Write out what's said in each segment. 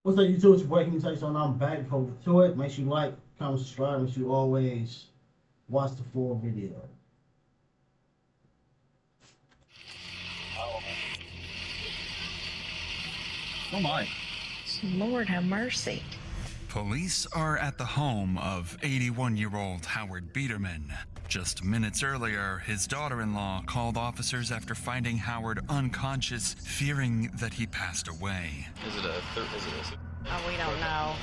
What's up, YouTube? It's your boy. Can you tell you something? I'm back. Before we get to it, make sure you like, comment, subscribe. Make sure you always watch the full video. Oh my. Lord have mercy. Police are at the home of 81-year-old Howard Biederman. Just minutes earlier, his daughter-in-law called officers after finding Howard unconscious, fearing that he passed away. Is it a Oh, we don't know.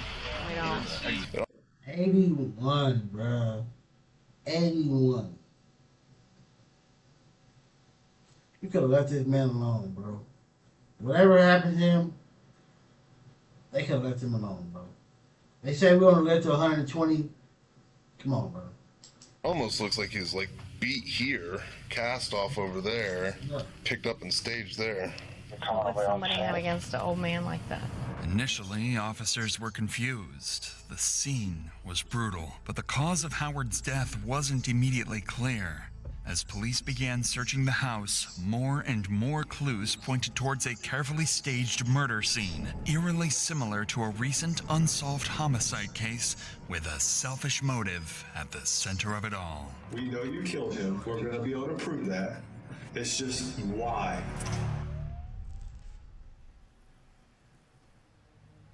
We don't. 81, bruh. 81. You could have left this man alone, bro. Whatever happened to him, they could have left him alone, bro. They say we're going to live to 120. Come on, bro. Almost looks like he's like beat here, cast off over there, picked up and staged there. What would somebody have against an old man like that? Initially, officers were confused. The scene was brutal, but the cause of Howard's death wasn't immediately clear. As police began searching the house, more and more clues pointed towards a carefully staged murder scene, eerily similar to a recent unsolved homicide case with a selfish motive at the center of it all. We know you killed him. We're going to be able to prove that. It's just why.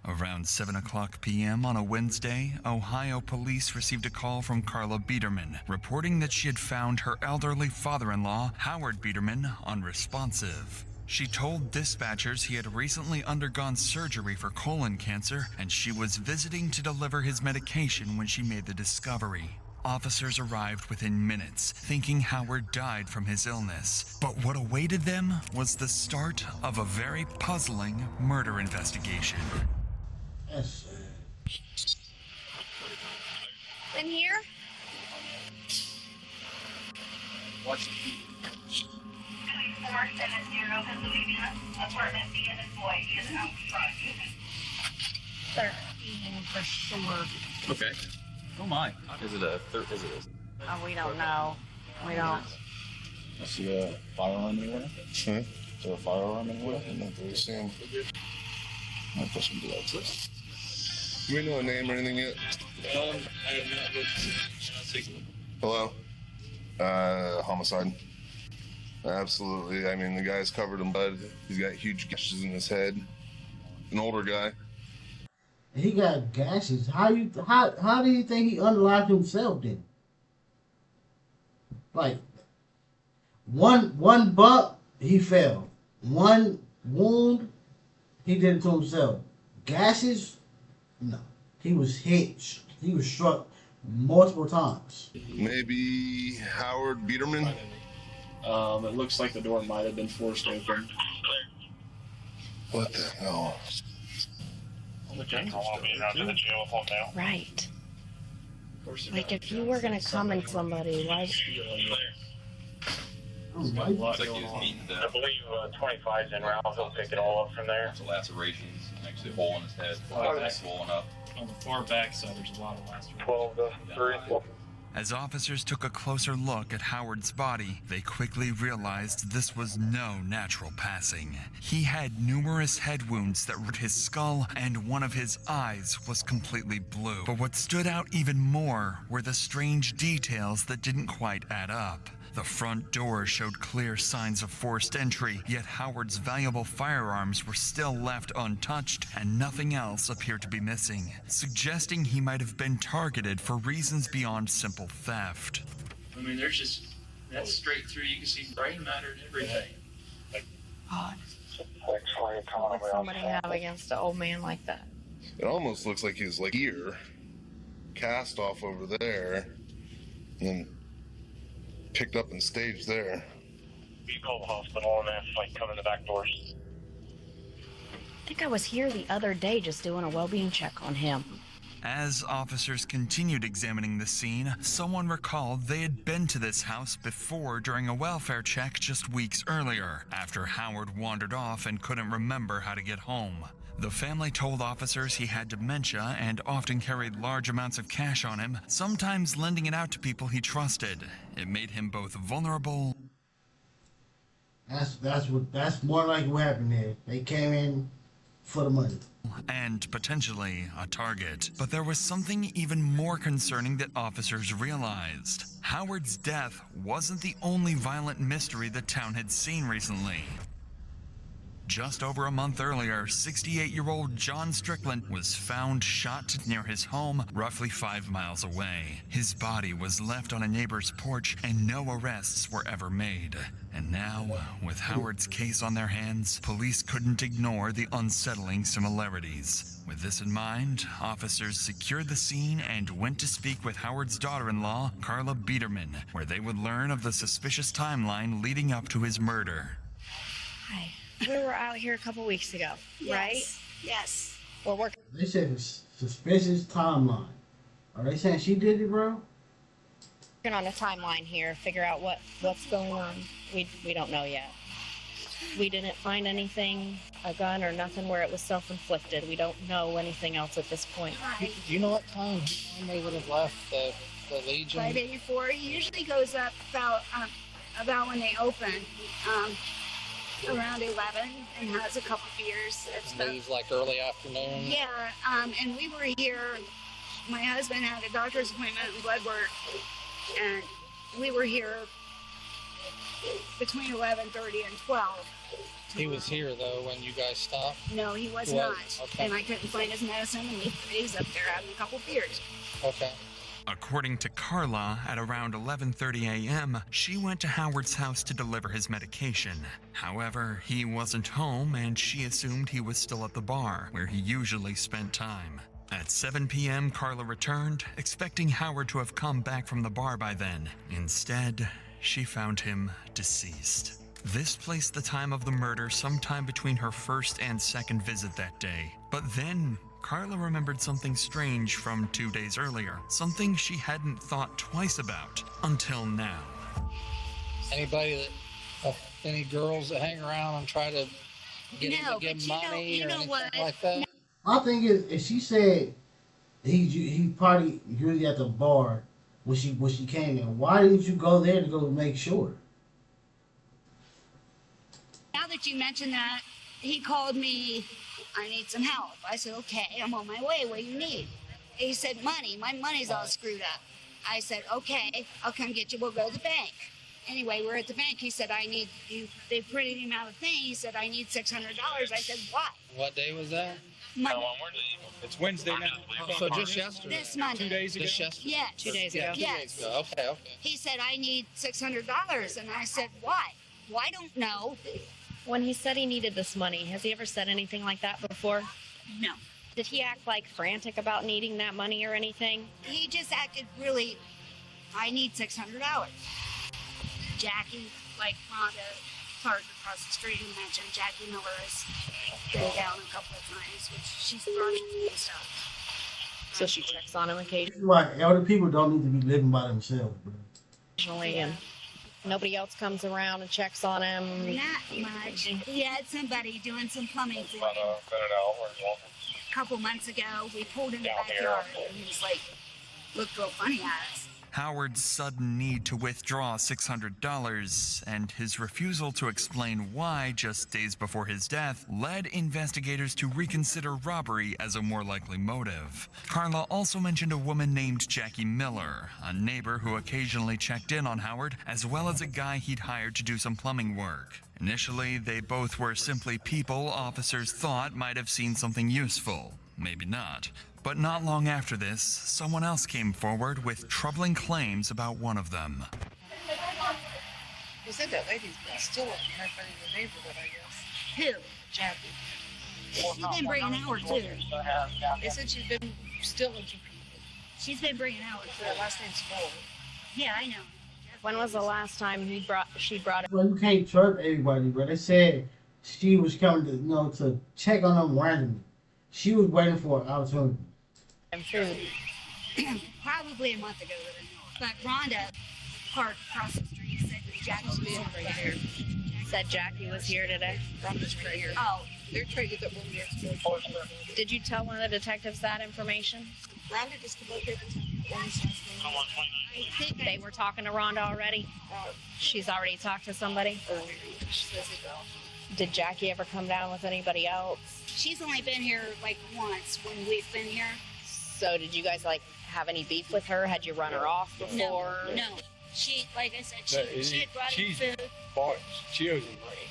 Around 7:00 p.m. on a Wednesday, Ohio police received a call from Carla Biederman, reporting that she had found her elderly father-in-law, Howard Biederman, unresponsive. She told dispatchers he had recently undergone surgery for colon cancer, and she was visiting to deliver his medication when she made the discovery. Officers arrived within minutes, thinking Howard died from his illness. But what awaited them was the start of a very puzzling murder investigation. That's In here? What's 470 Pennsylvania, apartment B and employee in the house front. 13 for sure. okay? Oh my. Is it a Oh, we don't know. We don't. I see a firearm anywhere? Is there a firearm anywhere? I'm not really seeing. I'll put some gloves. Do we know a name or anything yet? I have not looked. Hello? Homicide. Absolutely. I mean, the guy's covered in blood. He's got huge gashes in his head. An older guy. he got gashes. How do you think he unlocked himself then? Like one bump, he fell. One wound, he did it to himself. Gashes, no. He was hit. He was struck multiple times. Maybe Howard Biederman? It looks like the door might have been forced open. What the hell? All the guns are still there, too. Right. Like, if you were gonna come in somebody, why? There's a lot Looks like going he was on. beaten to I death. believe 25's in route. He'll pick it all up from there. Lots of lacerations, actually a hole in his head, Okay. swollen up. On the far back side, there's a lot of lacerations. 12 to 3. As officers took a closer look at Howard's body, they quickly realized this was no natural passing. He had numerous head wounds that ripped his skull, and one of his eyes was completely blue. But what stood out even more were the strange details that didn't quite add up. The front door showed clear signs of forced entry, yet Howard's valuable firearms were still left untouched, and nothing else appeared to be missing, suggesting he might have been targeted for reasons beyond simple theft. I mean, there's just, that's straight through. You can see brain matter and everything. God. What would somebody have against an old man like that? It almost looks like he's like here, cast off over there, and picked up and staged there. You call the hospital and have like come in the back doors. I think I was here the other day just doing a well-being check on him. As officers continued examining the scene, someone recalled they had been to this house before during a welfare check just weeks earlier, after Howard wandered off and couldn't remember how to get home. The family told officers he had dementia and often carried large amounts of cash on him, sometimes lending it out to people he trusted. It made him both vulnerable. That's more like what happened there. They came in for the money. And potentially a target. But there was something even more concerning that officers realized. Howard's death wasn't the only violent mystery the town had seen recently. Just over a month earlier, 68-year-old John Strickland was found shot near his home, roughly 5 miles away. His body was left on a neighbor's porch, and no arrests were ever made. And now, with Howard's case on their hands, police couldn't ignore the unsettling similarities. With this in mind, officers secured the scene and went to speak with Howard's daughter-in-law, Carla Biederman, where they would learn of the suspicious timeline leading up to his murder. Hi. We were out here a couple weeks ago, right? Yes. We're working. They said it's suspicious timeline. Are they saying she did it, bro? On a timeline here, figure out what's going on. We don't know yet. We didn't find anything, a gun or nothing where it was self-inflicted. We don't know anything else at this point. Do you know what time they would have left the Legion? Friday before. He usually goes up about when they open, around 11, and has a couple beers. Leave like early afternoon? Yeah, and we were here. My husband had a doctor's appointment and blood work, and we were here between 11:30 and 12. He was here though when you guys stopped? No, he was Well, not. okay. And I couldn't find his medicine, and he's up there having a couple beers. Okay. According to Carla, at around 11:30 a.m., she went to Howard's house to deliver his medication. However, he wasn't home and she assumed he was still at the bar, where he usually spent time. At 7 p.m., Carla returned, expecting Howard to have come back from the bar by then. Instead, she found him deceased. This placed the time of the murder sometime between her first and second visit that day. But then, Carla remembered something strange from 2 days earlier, something she hadn't thought twice about until now. Anybody that, any girls that hang around and try to get him to give money or anything like that? My thing is, if she said he probably usually at the bar when she came in, why didn't you go there to go make sure? Now that you mention that, he called me, I need some help. I said, okay, I'm on my way. What do you need? He said, money. My money's all screwed up. I said, okay, I'll come get you. We'll go to the bank. Anyway, we're at the bank. He said, I need you. They printed him out a thing. He said, I need $600. I said, what? What day was that? Monday. It's Wednesday now. So just yesterday? This Monday. 2 days ago. Just yesterday? Yes. 2 days ago. Yeah, 2 Yes. days ago. Okay. He said, I need $600. And I said, why? Well, I don't know. When he said he needed this money, has he ever said anything like that before? No. Did he act like frantic about needing that money or anything? He just acted really, I need $600. Jackie, like Rhonda, parked across the street and mentioned Jackie Miller has been down a couple of times, which she's brought me stuff. So she checks on him occasionally. Right, elder people don't need to be living by themselves, bro. And nobody else comes around and checks on him. Not much. He had somebody doing some plumbing for him. A couple months ago, we pulled in the backyard, and he was like, looked real funny at us. Howard's sudden need to withdraw $600 and his refusal to explain why just days before his death led investigators to reconsider robbery as a more likely motive. Carla also mentioned a woman named Jackie Miller, a neighbor who occasionally checked in on Howard, as well as a guy he'd hired to do some plumbing work. Initially, they both were simply people officers thought might have seen something useful. Maybe not. But not long after this, someone else came forward with troubling claims about one of them. You said that lady's been stealing from everybody in the neighborhood, I guess. Who? Jackie. She's been bringing Howard, too. They said she's been stealing from people. She's been bringing Howard, too. Her last name's Ford. Yeah, I know. When was the last time she brought it? Well, you can't trust everybody, bro. They said she was coming to, to check on them randomly. She was waiting for an opportunity. And food. Probably a month ago that I know of. But Rhonda parked across the street and said that Jackie was over here. Said Jackie was here today. Rhonda's Traeger. Oh. They're trying to get that woman yesterday. Did you tell one of the detectives that information? Rhonda just came up here to tell me what his last name is. I think they were talking to Rhonda already. She's already talked to somebody. She says it all. Did Jackie ever come down with anybody else? She's only been here like once when we've been here. So did you guys like have any beef with her? Had you run her off before? No. She, like I said, she had brought in food. She owes him money.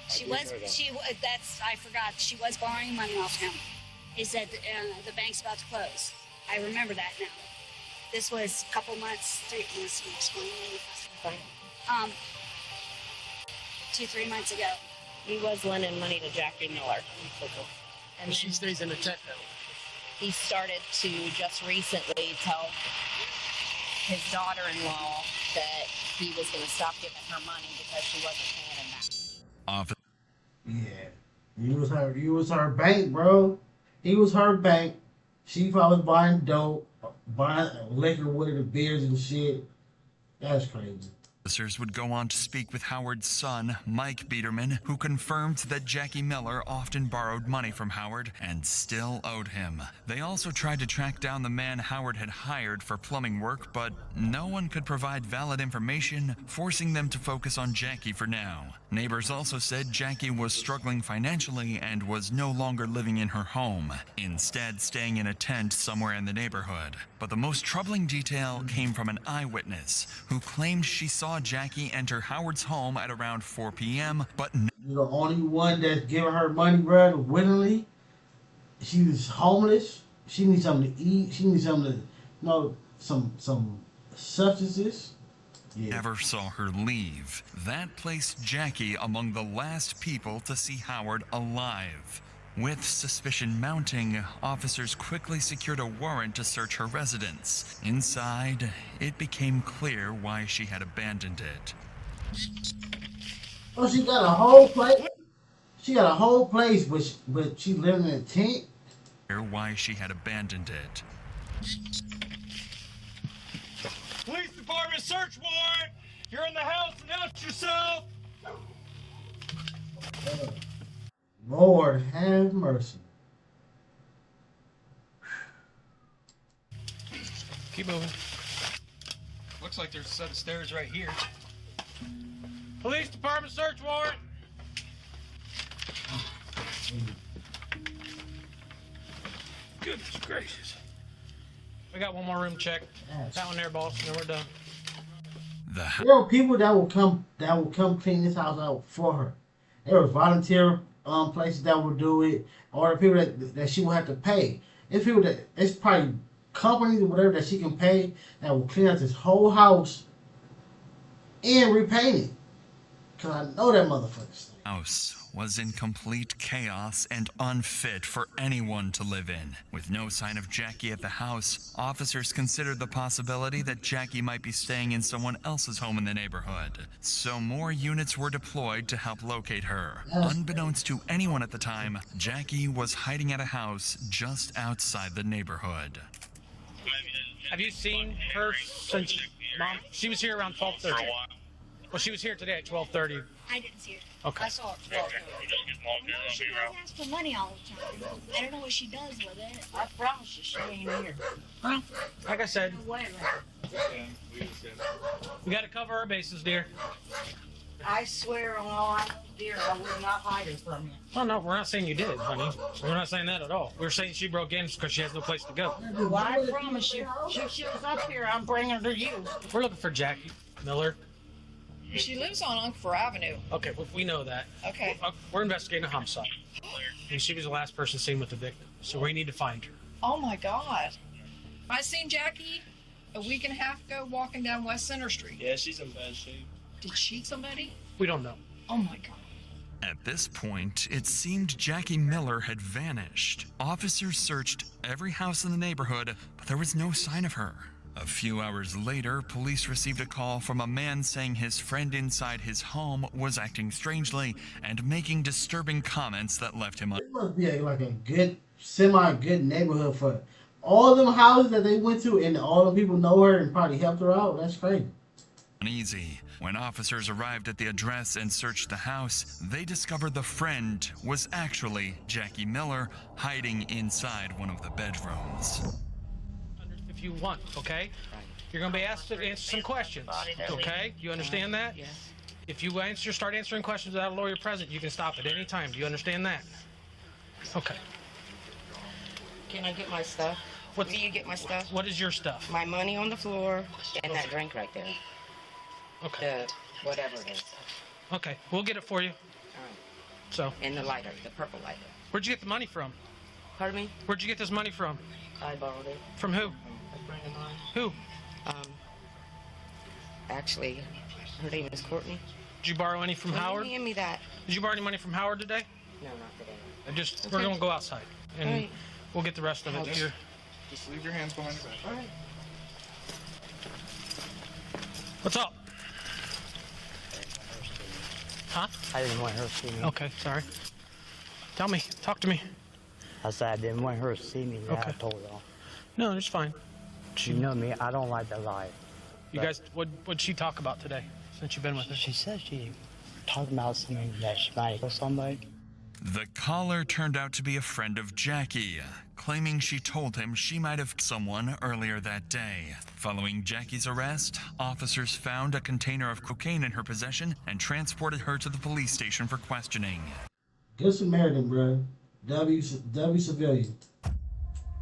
I forgot, she was borrowing money off him. He said the bank's about to close. I remember that now. This was a couple months, 3 months ago. He was lending money to Jackie Miller. And she stays in the tent now. He started to just recently tell his daughter-in-law that he was going to stop giving her money because she wasn't paying him back. Yeah. He was her bank, bro. He was her bank. She probably buying dope, buying liquor with her, beers and shit. That's crazy. Officers would go on to speak with Howard's son, Mike Biederman, who confirmed that Jackie Miller often borrowed money from Howard and still owed him. They also tried to track down the man Howard had hired for plumbing work, but no one could provide valid information, forcing them to focus on Jackie for now. Neighbors also said Jackie was struggling financially and was no longer living in her home, instead staying in a tent somewhere in the neighborhood. But the most troubling detail came from an eyewitness who claimed she saw Jackie enter Howard's home at around 4 p.m., but You're the only one that's giving her money, bro, willingly. She was homeless. She needs something to eat. She needs something to, some substances. Yeah. Never saw her leave. That placed Jackie among the last people to see Howard alive. With suspicion mounting, officers quickly secured a warrant to search her residence. Inside, it became clear why she had abandoned it. Oh, she got a whole place. She got a whole place, but she living in a tent. Why she had abandoned it. Police department search warrant! You're in the house, announce yourself! Lord have mercy. Keep moving. Looks like there's a set of stairs right here. Police department search warrant! Goodness gracious. We got one more room check. That one there, boss, and then we're done. There were people that will come clean this house out for her. There was volunteer places that will do it, or the people that she will have to pay. It's people that it's probably companies or whatever that she can pay that will clean out this whole house and repaint it. Cause I know that motherfucker. House was in complete chaos and unfit for anyone to live in. With no sign of Jackie at the house, officers considered the possibility that Jackie might be staying in someone else's home in the neighborhood. So more units were deployed to help locate her. Unbeknownst to anyone at the time, Jackie was hiding at a house just outside the neighborhood. Have you seen her since Mom? She was here around 12:30. Well, she was here today at 12:30. I didn't see her. Okay. I saw her at 12:30. She does ask for money all the time. I don't know what she does with it. I promise you she ain't here. Well, like I said, No way. we got to cover our bases, dear. I swear on all I know, dear, I would not hide it from you. Oh, no, we're not saying you did, honey. We're not saying that at all. We're saying she broke in because she has no place to go. Well, I promise you, she shows up here, I'm bringing her to you. We're looking for Jackie Miller. She lives on Uncle Avenue. Okay, well, we know that. Okay. We're investigating a homicide. And she was the last person seen with the victim. So we need to find her. Oh my God. I seen Jackie a week and a half ago walking down West Center Street. Yeah, she's in bad shape. Did she eat somebody? We don't know. Oh my God. At this point, it seemed Jackie Miller had vanished. Officers searched every house in the neighborhood, but there was no sign of her. A few hours later, police received a call from a man saying his friend inside his home was acting strangely and making disturbing comments that left him It must be like a good, semi-good neighborhood for all them houses that they went to, and all the people know her and probably helped her out. That's crazy. uneasy. When officers arrived at the address and searched the house, they discovered the friend was actually Jackie Miller, hiding inside one of the bedrooms. If you want, okay? You're going to be asked to answer some questions, okay? You understand that? Yes. If you start answering questions without a lawyer present, you can stop at any time. Do you understand that? Okay. Can I get my stuff? What do you get my stuff? What is your stuff? My money on the floor and that drink right there. Okay. Whatever it is. Okay, we'll get it for you. All right. So. And the lighter, the purple lighter. Where'd you get the money from? Pardon me? Where'd you get this money from? I borrowed it. From who? A friend of mine. Who? Actually, her name is Courtney. Did you borrow any from Howard? Hand me that. Did you borrow any money from Howard today? No, not today. We're gonna go outside, and right. we'll get the rest of it here. Just leave your hands behind your back. All right. What's up? Huh? I didn't want her to see me. Okay, sorry. Tell me. Talk to me. I said I didn't want her to see me. Okay. I told her. No, it's fine. You know me. I don't like to lie. You guys, what'd she talk about today since you've been with her? She said she talked about something that she might kill somebody. The caller turned out to be a friend of Jackie, claiming she told him she might have killed someone earlier that day. Following Jackie's arrest, officers found a container of cocaine in her possession and transported her to the police station for questioning. Good Samaritan, bro. W civilian.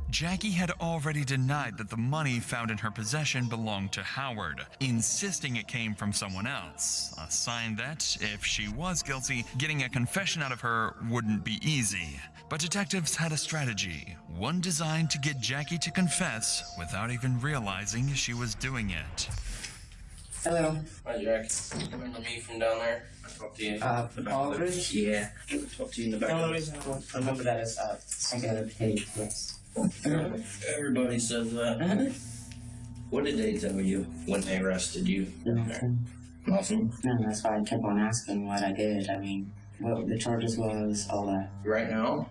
Jackie had already denied that the money found in her possession belonged to Howard, insisting it came from someone else, a sign that, if she was guilty, getting a confession out of her wouldn't be easy. But detectives had a strategy, one designed to get Jackie to confess without even realizing she was doing it. Hello. Hi, Jack. Remember me from down there? I talked to you. Aldridge? Yeah. I talked to you in the back. The only reason I don't remember that is I got a page, yes. Everybody says that. What did they tell you when they arrested you? Nothing. Nothing? No, that's why I kept on asking what I did. I mean, what the charges was, all that. Right now?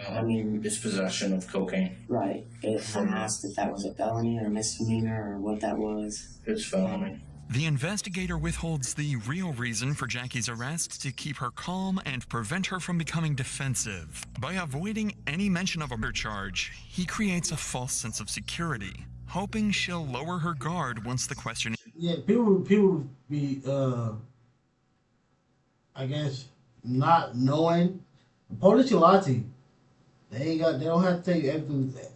I mean, it's possession of cocaine. Right. I asked if that was a felony or a misdemeanor or what that was. It's felony. The investigator withholds the real reason for Jackie's arrest to keep her calm and prevent her from becoming defensive. By avoiding any mention of a murder charge, he creates a false sense of security, hoping she'll lower her guard once the questioning. Yeah, people be I guess not knowing. Police will lie to you. They don't have to tell you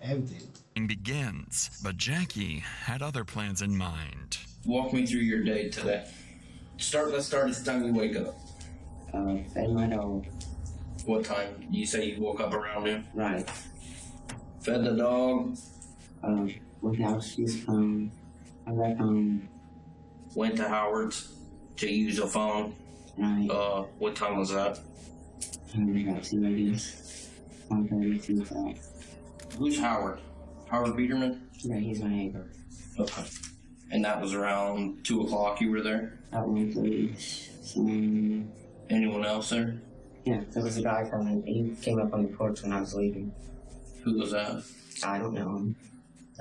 everything. Begins, but Jackie had other plans in mind. Walk me through your day today. Let's start at the time you wake up. Fed my dog. What time? You say you woke up around noon? Right. Fed the dog. Went out she's phone. I got home. Went to Howard's to use a phone. Right. What time was that? About 2 a.m. 1:30, 2:00. Who's Howard? Howard Biederman? Yeah, he's my neighbor. Okay. And that was around 2 o'clock you were there? About 1:30. Anyone else there? Yeah, there was a guy coming. He came up on the porch when I was leaving. Who was that? I don't know him.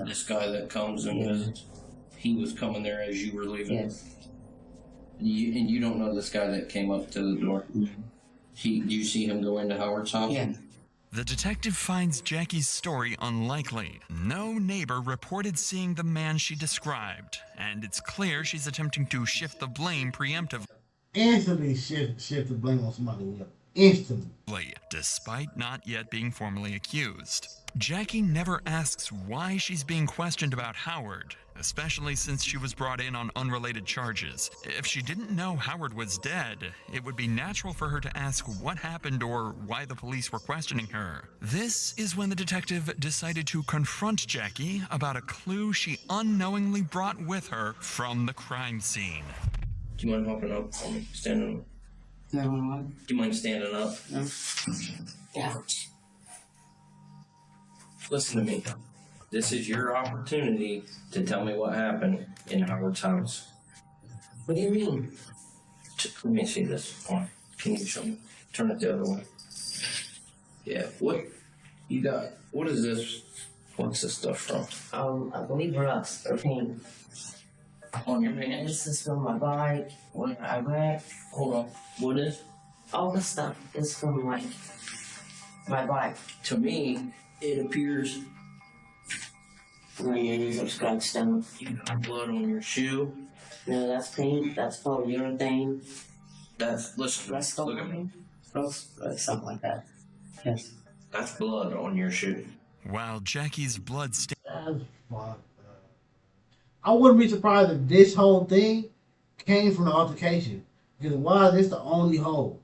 This guy that comes and visits? He was coming there as you were leaving? Yes. And you don't know this guy that came up to the door? Mm-hmm. Do you see him go into Howard's house? Yeah. The detective finds Jackie's story unlikely. No neighbor reported seeing the man she described, and it's clear she's attempting to shift the blame preemptively. Instantly shift the blame on somebody else. Instantly. Despite not yet being formally accused. Jackie never asks why she's being questioned about Howard, especially since she was brought in on unrelated charges. If she didn't know Howard was dead, it would be natural for her to ask what happened or why the police were questioning her. This is when the detective decided to confront Jackie about a clue she unknowingly brought with her from the crime scene. Do you mind hopping up for me? Standing up? No, what? Do you mind standing up? No. Ouch. Listen to me. This is your opportunity to tell me what happened in Howard's house. What do you mean? Let me see this. Come on. Can you show me? Turn it the other way. Yeah. What you got? What is this? What's this stuff from? I believe rust or paint. On your pants? This is from my bike. Where I wrecked. Hold on. What is? All this stuff is from like my bike. To me, it appears. My ears are scratched down. You got blood on your shoe. No, that's pink. That's called urethane. That's, listen, look at me. Something like that. Yes. That's blood on your shoe. While Jackie's blood That's fucked. I wouldn't be surprised if this whole thing came from the altercation. Because why is this the only hole?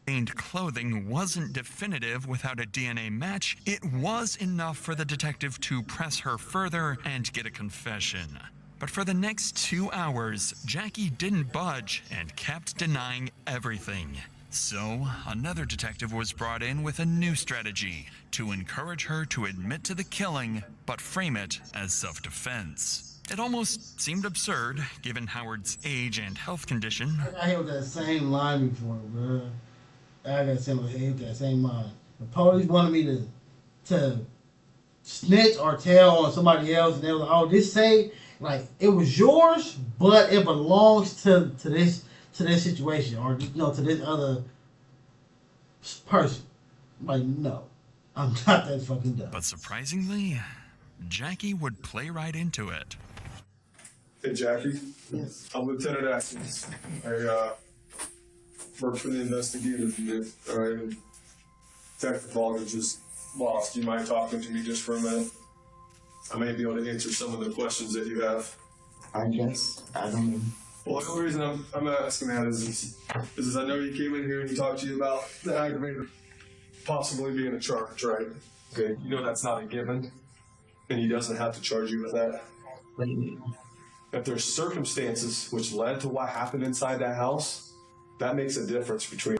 stained clothing wasn't definitive without a DNA match, it was enough for the detective to press her further and get a confession. But for the next 2 hours, Jackie didn't budge and kept denying everything. So, another detective was brought in with a new strategy to encourage her to admit to the killing, but frame it as self-defense. It almost seemed absurd, given Howard's age and health condition. I got hit with that same line before, bro. I got hit with that same line. The police wanted me to snitch or tell on somebody else, and they were like, "Oh, this say like it was yours, but it belongs to this situation, or to this other person." I'm like, no, I'm not that fucking dumb. But surprisingly, Jackie would play right into it. Hey, Jackie. Yes. I'm Lieutenant Atkins. I work for the investigative unit. All right. Technology just lost. You mind talking to me just for a minute? I may be able to answer some of the questions that you have. I guess. I don't know. Well, the only reason I'm asking that is I know you came in here and he talked to you about the aggravator possibly being a charge, right? Okay. You know that's not a given, and he doesn't have to charge you with that. What do you mean? If there's circumstances which led to what happened inside that house, that makes a difference between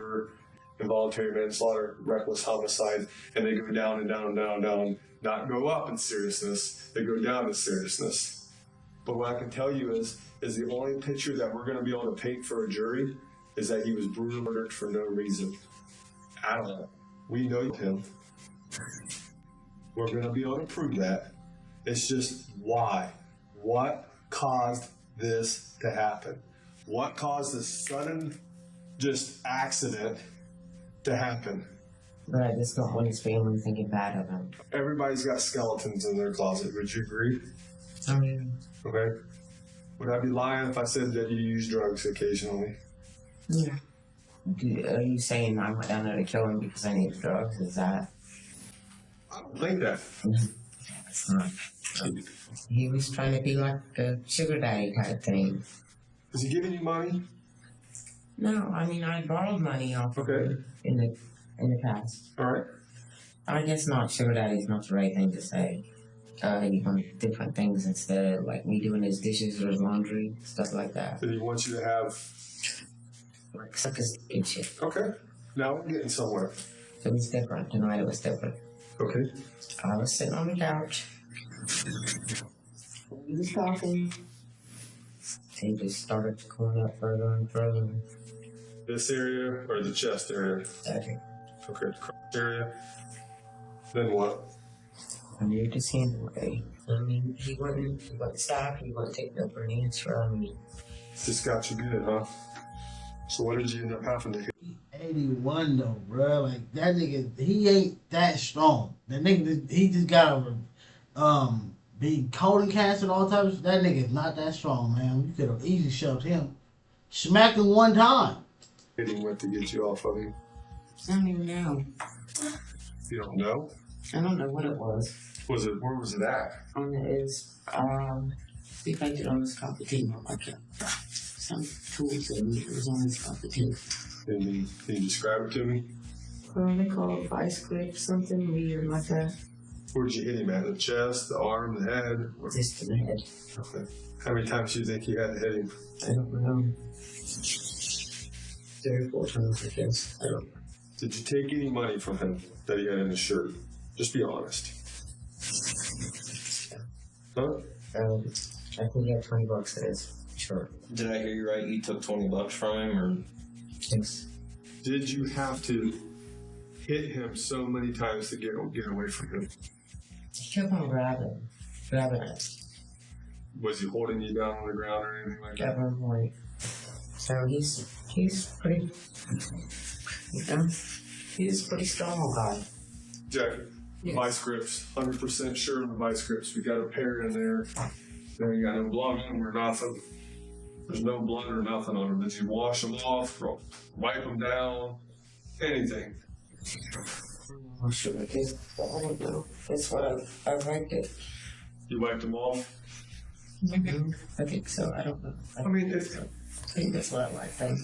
involuntary manslaughter, reckless homicide, and they go down and down and down and down. Not go up in seriousness, they go down in seriousness. But what I can tell you is the only picture that we're going to be able to paint for a jury is that he was brutally murdered for no reason at all. We know him. We're going to be able to prove that. It's just why. What caused this to happen? What caused this sudden just accident to happen? But I just don't want his family thinking bad of him. Everybody's got skeletons in their closet. Would you agree? I mean, okay. Would I be lying if I said that you use drugs occasionally? yeah. Are you saying I went down there to kill him because I need drugs? Is that? I don't think that. It's not. He was trying to be like a sugar daddy type thing. Is he giving you money? No, I mean I borrowed money off of him in the past. All right. I guess not. Sugar daddy's not the right thing to say. He wants different things instead of like me doing his dishes or his laundry, stuff like that. So he wants you to have like suck his big shit. Okay. Now we're getting somewhere. So it's different. Tonight it was different. Okay. I was sitting on the couch. He was talking. He just started to come up further and further. This area or the chest area? Okay. Okay. Area. Then what? I knew to see him away. I mean, he wouldn't stop. He wouldn't take no for an answer on me. Just got you good, huh? So what did you end up having to hit? 81 though, bro. Like that nigga, he ain't that strong. That nigga, he just got over be colon cancer and all types of. That nigga is not that strong, man. You could have easily shoved him, smacked him one time. Hitting what to get you off of him? I don't even know. You don't know? I don't know what it was. Where was it at? On his if I did on his cockatoo, like some tools that it was on his cockatoo. Can you describe it to me? They call it vice grip, something weird like that. Where'd you hit him at? The chest, the arm, the head? Just in the head. Okay. How many times do you think you had to hit him? I don't know. 3 or 4 times, I guess. I don't know. Did you take any money from him that he had in his shirt? Just be honest. Huh? I think he had $20 in his shirt. Did I hear you right? You took $20 from him, or? Yes. Did you have to hit him so many times to get away from him? He kept on grabbing it. Was he holding you down on the ground or anything like that? At one point. So he's pretty. He's a pretty strong guy. Jack, yes. Vice grips. 100% sure on the vice grips. We got a pair in there. There ain't got no blogging or nothing. There's no blood or nothing on them. Did you wash them off, wipe them down, anything? Oh, sure, I don't know. That's what I wiped it. You wiped them off? I think so. I don't know. I think that's what I wiped them.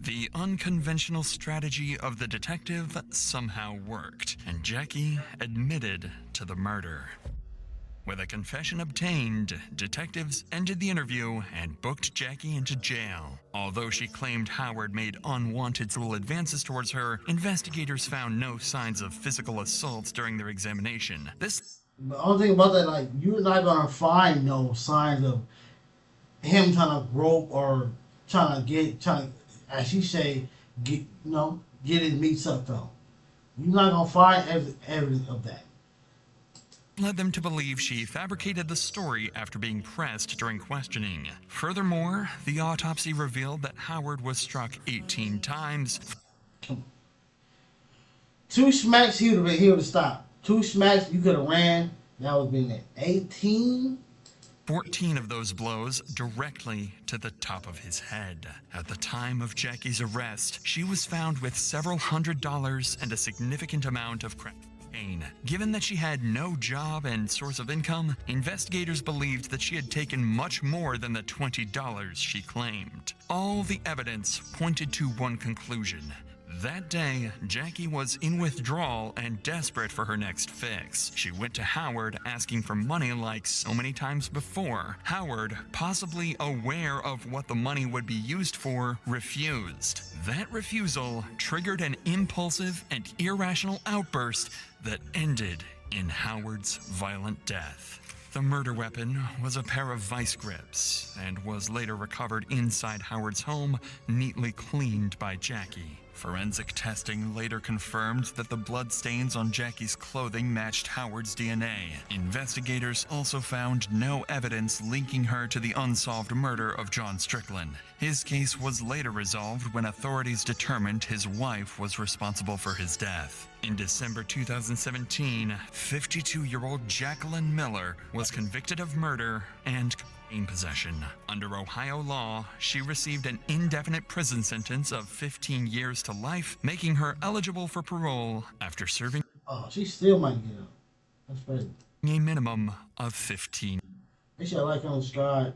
The unconventional strategy of the detective somehow worked, and Jackie admitted to the murder. With a confession obtained, detectives ended the interview and booked Jackie into jail. Although she claimed Howard made unwanted sexual advances towards her, investigators found no signs of physical assault during their examination. The only thing about that, like, you're not gonna find no signs of him trying to rope or trying to, as she say, get his meat sucked on. You're not gonna find evidence of that. Led them to believe she fabricated the story after being pressed during questioning. Furthermore, the autopsy revealed that Howard was struck 18 times. 2 smacks, he would have stopped. 2 smacks, you could have ran. That would have been it. 18? 14 of those blows directly to the top of his head. At the time of Jackie's arrest, she was found with several $100s and a significant amount of crack. Given that she had no job and source of income, investigators believed that she had taken much more than the $20 she claimed. All the evidence pointed to one conclusion. That day, Jackie was in withdrawal and desperate for her next fix. She went to Howard asking for money like so many times before. Howard, possibly aware of what the money would be used for, refused. That refusal triggered an impulsive and irrational outburst that ended in Howard's violent death. The murder weapon was a pair of vice grips and was later recovered inside Howard's home, neatly cleaned by Jackie. Forensic testing later confirmed that the bloodstains on Jackie's clothing matched Howard's DNA. Investigators also found no evidence linking her to the unsolved murder of John Strickland. His case was later resolved when authorities determined his wife was responsible for his death. In December 2017, 52-year-old Jacqueline Miller was convicted of murder and in possession. Under Ohio law, she received an indefinite prison sentence of 15 years to life, making her eligible for parole after serving she still might get out. That's crazy. a minimum of 15. They should like on Stride.